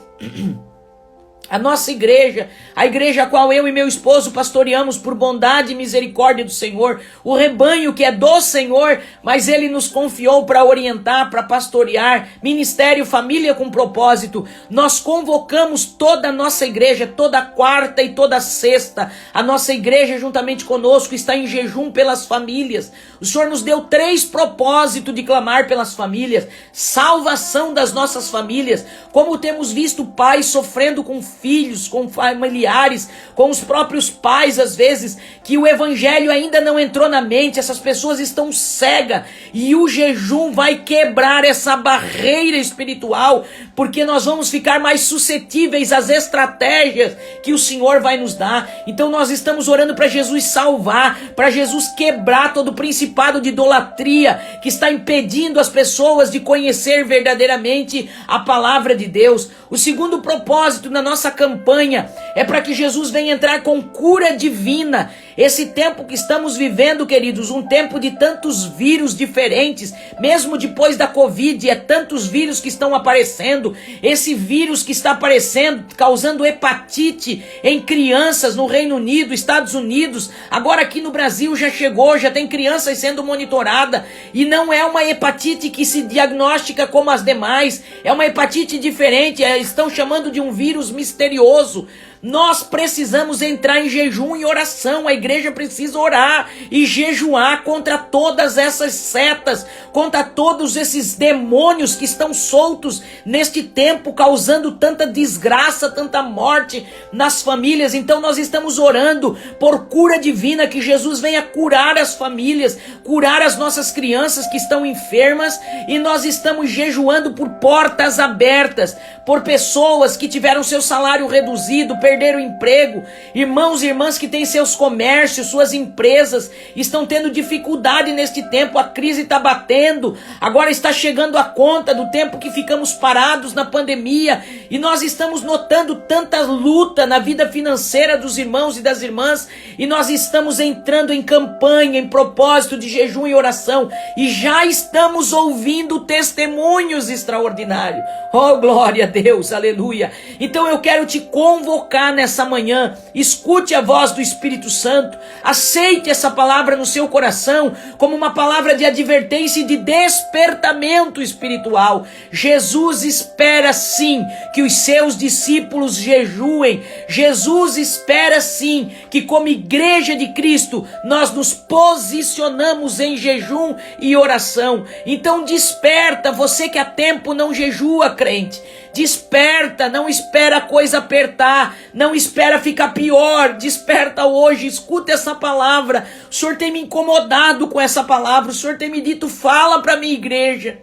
Speaker 1: A nossa igreja, a igreja a qual eu e meu esposo pastoreamos por bondade e misericórdia do Senhor, o rebanho que é do Senhor, mas Ele nos confiou para orientar, para pastorear, ministério, família com propósito. Nós convocamos toda a nossa igreja, toda quarta e toda sexta. A nossa igreja juntamente conosco está em jejum pelas famílias. O Senhor nos deu 3 propósitos de clamar pelas famílias: salvação das nossas famílias, como temos visto pais sofrendo com filhos, com familiares, com os próprios pais, às vezes, que o evangelho ainda não entrou na mente, essas pessoas estão cegas, e o jejum vai quebrar essa barreira espiritual, porque nós vamos ficar mais suscetíveis às estratégias que o Senhor vai nos dar. Então nós estamos orando para Jesus salvar, para Jesus quebrar todo o principado de idolatria que está impedindo as pessoas de conhecer verdadeiramente a palavra de Deus. O segundo propósito na nossa campanha é para que Jesus venha entrar com cura divina. Esse tempo que estamos vivendo, queridos, um tempo de tantos vírus diferentes, mesmo depois da Covid, tantos vírus que estão aparecendo. Esse vírus que está aparecendo, causando hepatite em crianças no Reino Unido, Estados Unidos, agora aqui no Brasil já chegou, já tem crianças sendo monitoradas, e não é uma hepatite que se diagnostica como as demais, é uma hepatite diferente, estão chamando de um vírus misterioso. Nós precisamos entrar em jejum e oração. A igreja precisa orar e jejuar contra todas essas setas, contra todos esses demônios que estão soltos neste tempo, causando tanta desgraça, tanta morte nas famílias. Então nós estamos orando por cura divina, que Jesus venha curar as famílias, curar as nossas crianças que estão enfermas, e nós estamos jejuando por portas abertas, por pessoas que tiveram seu salário reduzido, perderam o emprego, irmãos e irmãs que têm seus comércios, suas empresas, estão tendo dificuldade neste tempo, a crise está batendo, agora está chegando a conta do tempo que ficamos parados na pandemia, e nós estamos notando tanta luta na vida financeira dos irmãos e das irmãs, e nós estamos entrando em campanha, em propósito de jejum e oração, e já estamos ouvindo testemunhos extraordinários. Oh, glória a Deus, aleluia. Então eu quero te convocar nessa manhã, escute a voz do Espírito Santo, aceite essa palavra no seu coração como uma palavra de advertência e de despertamento espiritual. Jesus espera sim que os seus discípulos jejuem. Jesus espera sim que, como igreja de Cristo, nós nos posicionamos em jejum e oração. Então desperta, você que há tempo não jejua, crente. Desperta, não espera a coisa apertar, não espera ficar pior, desperta hoje, escuta essa palavra. O Senhor tem me incomodado com essa palavra, o Senhor tem me dito, fala para a minha igreja.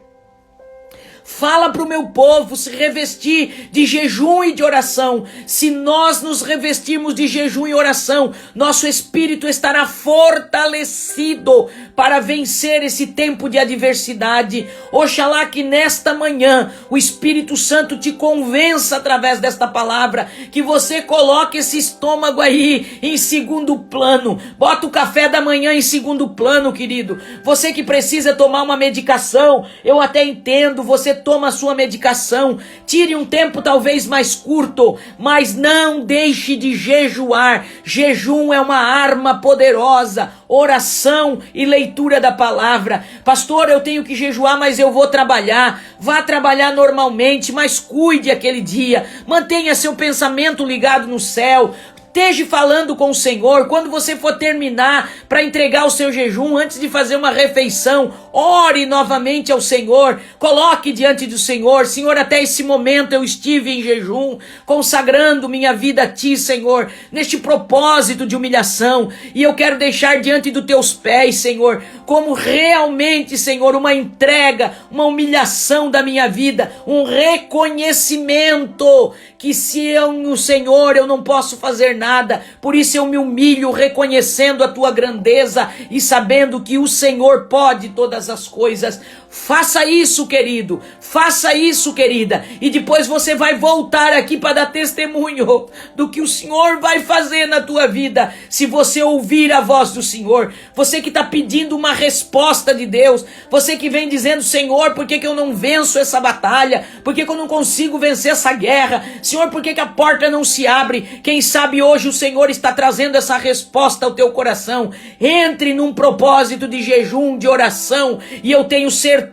Speaker 1: Fala para o meu povo se revestir de jejum e de oração. Se nós nos revestirmos de jejum e oração, nosso espírito estará fortalecido para vencer esse tempo de adversidade. Oxalá que nesta manhã o Espírito Santo te convença através desta palavra, que você coloque esse estômago aí em segundo plano. Bota o café da manhã em segundo plano, querido. Você que precisa tomar uma medicação, eu até entendo, você toma a sua medicação, tire um tempo talvez mais curto, mas não deixe de jejuar. Jejum é uma arma poderosa, oração e leitura da palavra. Pastor, eu tenho que jejuar, mas eu vou trabalhar. Vá trabalhar normalmente, mas cuide aquele dia, mantenha seu pensamento ligado no céu. Esteja falando com o Senhor. Quando você for terminar para entregar o seu jejum, antes de fazer uma refeição, ore novamente ao Senhor, coloque diante do Senhor: Senhor, até esse momento eu estive em jejum, consagrando minha vida a Ti, Senhor, neste propósito de humilhação, e eu quero deixar diante dos Teus pés, Senhor, como realmente, Senhor, uma entrega, uma humilhação da minha vida, um reconhecimento que sem o Senhor eu não posso fazer nada. Por isso eu me humilho, reconhecendo a Tua grandeza e sabendo que o Senhor pode todas as coisas. Faça isso, querido. Faça isso, querida. E depois você vai voltar aqui para dar testemunho do que o Senhor vai fazer na tua vida, se você ouvir a voz do Senhor. Você que está pedindo uma resposta de Deus. Você que vem dizendo: Senhor, por que eu não venço essa batalha? Por que eu não consigo vencer essa guerra? Senhor, por que a porta não se abre? Quem sabe hoje o Senhor está trazendo essa resposta ao teu coração. Entre num propósito de jejum, de oração, e eu tenho certeza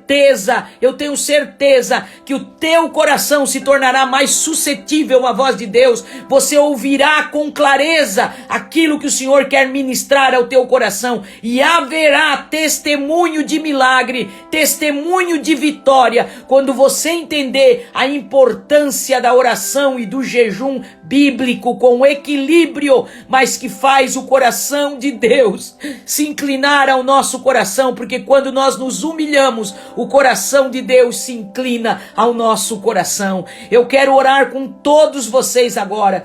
Speaker 1: que o teu coração se tornará mais suscetível à voz de Deus. Você ouvirá com clareza aquilo que o Senhor quer ministrar ao teu coração, e haverá testemunho de milagre, testemunho de vitória, quando você entender a importância da oração e do jejum bíblico com equilíbrio, mas que faz o coração de Deus se inclinar ao nosso coração, porque quando nós nos humilhamos, o coração de Deus se inclina ao nosso coração. Eu quero orar com todos vocês agora.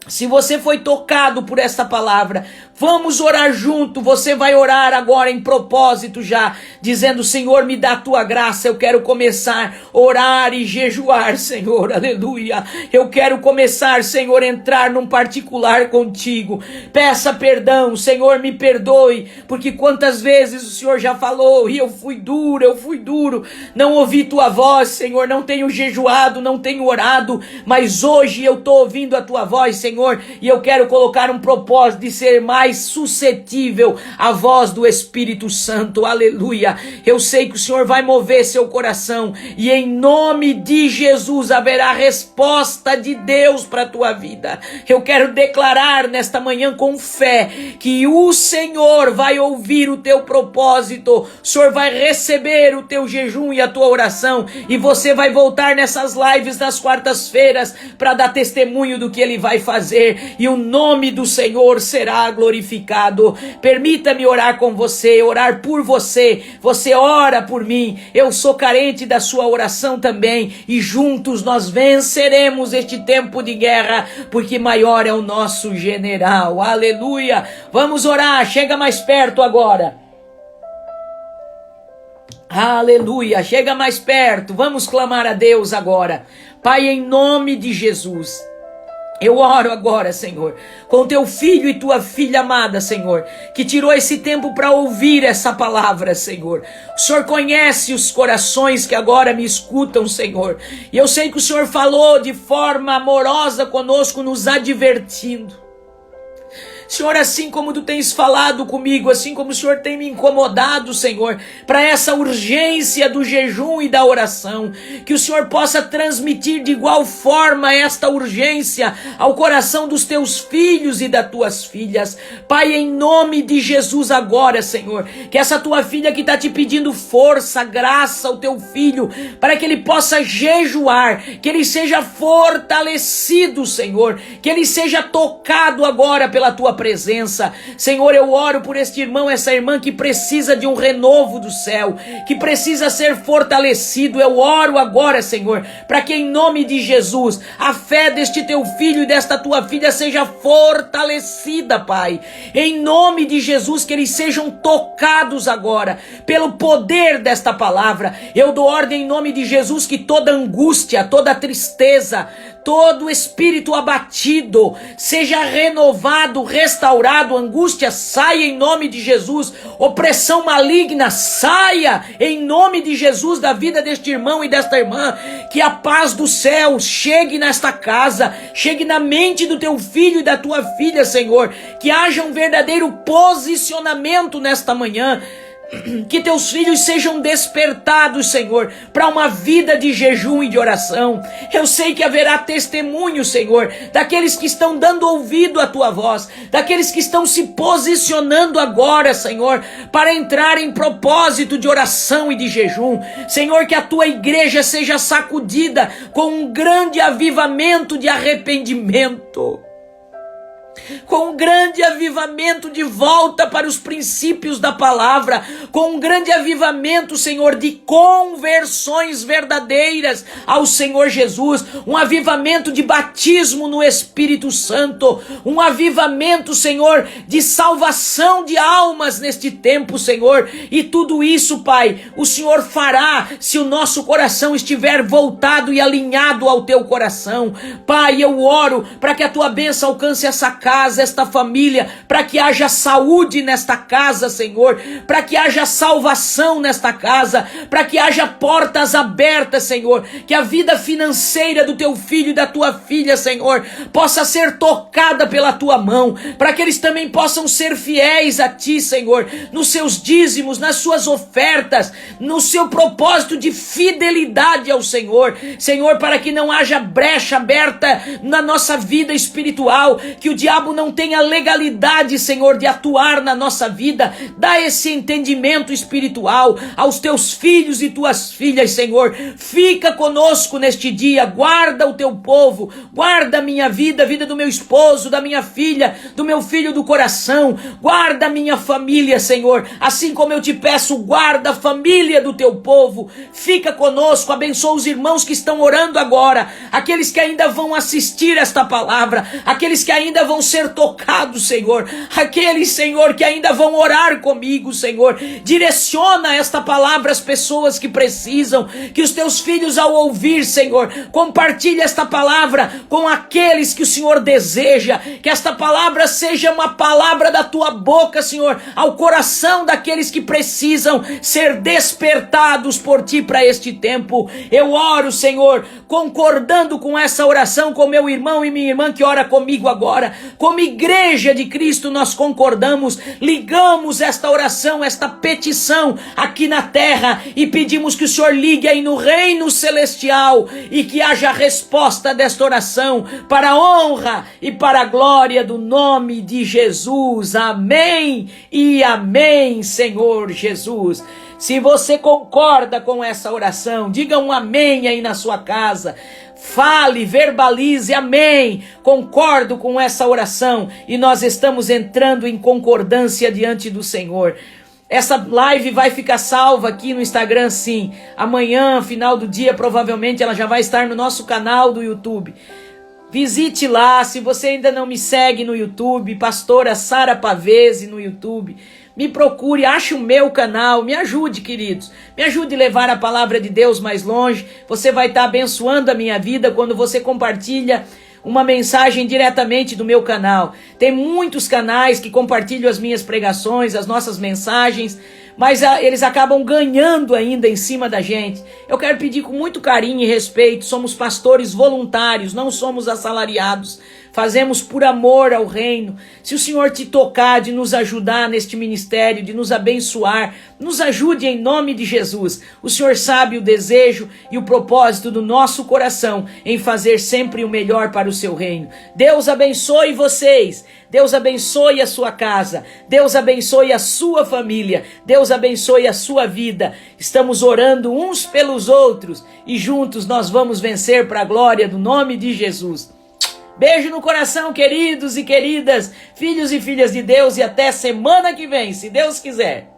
Speaker 1: Se você foi tocado por esta palavra, vamos orar junto. Você vai orar agora em propósito já, dizendo: Senhor, me dá a tua graça. Eu quero começar a orar e jejuar, Senhor, aleluia. Eu quero começar, Senhor, a entrar num particular contigo. Peça perdão, Senhor, me perdoe, porque quantas vezes o Senhor já falou e eu fui duro, não ouvi tua voz, Senhor, não tenho jejuado, não tenho orado, mas hoje eu estou ouvindo a tua voz, Senhor, e eu quero colocar um propósito de ser mais suscetível à voz do Espírito Santo, aleluia. Eu sei que o Senhor vai mover seu coração, e em nome de Jesus haverá resposta de Deus para a tua vida. Eu quero declarar nesta manhã com fé que o Senhor vai ouvir o teu propósito, o Senhor vai receber o teu jejum e a tua oração, e você vai voltar nessas lives das quartas-feiras para dar testemunho do que Ele vai fazer, e o nome do Senhor será glorificado. Permita-me orar com você, orar por você. Você ora por mim, eu sou carente da sua oração também, e juntos nós venceremos este tempo de guerra, porque maior é o nosso general, aleluia. Vamos orar, chega mais perto agora. Aleluia, chega mais perto, vamos clamar a Deus agora. Pai, em nome de Jesus, eu oro agora, Senhor, com teu filho e tua filha amada, Senhor, que tirou esse tempo para ouvir essa palavra, Senhor. O Senhor conhece os corações que agora me escutam, Senhor, e eu sei que o Senhor falou de forma amorosa conosco, nos advertindo. Senhor, assim como tu tens falado comigo, assim como o Senhor tem me incomodado, Senhor, para essa urgência do jejum e da oração, que o Senhor possa transmitir de igual forma esta urgência ao coração dos teus filhos e das tuas filhas. Pai, em nome de Jesus agora, Senhor, que essa tua filha que está te pedindo força, graça ao teu filho, para que ele possa jejuar, que ele seja fortalecido, Senhor, que ele seja tocado agora pela tua presença. Senhor, eu oro por este irmão, essa irmã que precisa de um renovo do céu, que precisa ser fortalecido. Eu oro agora, Senhor, para que em nome de Jesus a fé deste teu filho e desta tua filha seja fortalecida, Pai. Em nome de Jesus, que eles sejam tocados agora pelo poder desta palavra. Eu dou ordem em nome de Jesus que toda angústia, toda tristeza, todo espírito abatido seja renovado, restaurado. Angústia saia em nome de Jesus. Opressão maligna saia em nome de Jesus da vida deste irmão e desta irmã. Que a paz do céu chegue nesta casa, chegue na mente do teu filho e da tua filha, Senhor. Que haja um verdadeiro posicionamento nesta manhã. Que teus filhos sejam despertados, Senhor, para uma vida de jejum e de oração. Eu sei que haverá testemunho, Senhor, daqueles que estão dando ouvido à tua voz, daqueles que estão se posicionando agora, Senhor, para entrar em propósito de oração e de jejum. Senhor, que a tua igreja seja sacudida com um grande avivamento de arrependimento. com um grande avivamento de volta para os princípios da palavra, com um grande avivamento, Senhor, de conversões verdadeiras ao Senhor Jesus, um avivamento de batismo no Espírito Santo, um avivamento, Senhor, de salvação de almas neste tempo, Senhor, e tudo isso, Pai, o Senhor fará se o nosso coração estiver voltado e alinhado ao Teu coração. Pai, eu oro para que a Tua bênção alcance essa casa, esta família, para que haja saúde nesta casa, Senhor, para que haja salvação nesta casa, para que haja portas abertas, Senhor, que a vida financeira do Teu filho e da Tua filha, Senhor, possa ser tocada pela Tua mão, para que eles também possam ser fiéis a Ti, Senhor, nos seus dízimos, nas suas ofertas, no seu propósito de fidelidade ao Senhor, Senhor, para que não haja brecha aberta na nossa vida espiritual, que o diabo não tenha legalidade, Senhor, de atuar na nossa vida. Dá esse entendimento espiritual aos Teus filhos e Tuas filhas, Senhor. Fica conosco neste dia, guarda o Teu povo, guarda a minha vida, a vida do meu esposo, da minha filha, do meu filho do coração, guarda a minha família, Senhor, assim como eu te peço, guarda a família do Teu povo. Fica conosco, abençoa os irmãos que estão orando agora, aqueles que ainda vão assistir esta palavra, aqueles que ainda vão ser tocados, Senhor, aqueles, Senhor, que ainda vão orar comigo, Senhor. Direciona esta palavra às pessoas que precisam, que os Teus filhos, ao ouvir, Senhor, compartilhe esta palavra com aqueles que o Senhor deseja, que esta palavra seja uma palavra da Tua boca, Senhor, ao coração daqueles que precisam ser despertados por Ti para este tempo. Eu oro, Senhor, concordando com essa oração, com meu irmão e minha irmã que ora comigo agora, como igreja de Cristo, nós concordamos, ligamos esta oração, esta petição aqui na terra e pedimos que o Senhor ligue aí no reino celestial e que haja resposta desta oração para a honra e para a glória do nome de Jesus. Amém e amém, Senhor Jesus. Se você concorda com essa oração, diga um amém aí na sua casa. Fale, verbalize, amém, concordo com essa oração e nós estamos entrando em concordância diante do Senhor. Essa live vai ficar salva aqui no Instagram, sim. Amanhã, final do dia, provavelmente ela já vai estar no nosso canal do YouTube. Visite lá, se você ainda não me segue no YouTube, pastora Sara Pavese no YouTube, me procure, ache o meu canal, me ajude, queridos, me ajude a levar a palavra de Deus mais longe. Você vai estar abençoando a minha vida quando você compartilha uma mensagem diretamente do meu canal. Tem muitos canais que compartilham as minhas pregações, as nossas mensagens, mas eles acabam ganhando ainda em cima da gente. Eu quero pedir com muito carinho e respeito, somos pastores voluntários, não somos assalariados, fazemos por amor ao reino. Se o Senhor te tocar de nos ajudar neste ministério, de nos abençoar, nos ajude em nome de Jesus. O Senhor sabe o desejo e o propósito do nosso coração em fazer sempre o melhor para o seu reino. Deus abençoe vocês, Deus abençoe a sua casa, Deus abençoe a sua família, Deus abençoe a sua vida. Estamos orando uns pelos outros e juntos nós vamos vencer para a glória do nome de Jesus. Beijo no coração, queridos e queridas, filhos e filhas de Deus, e até semana que vem, se Deus quiser.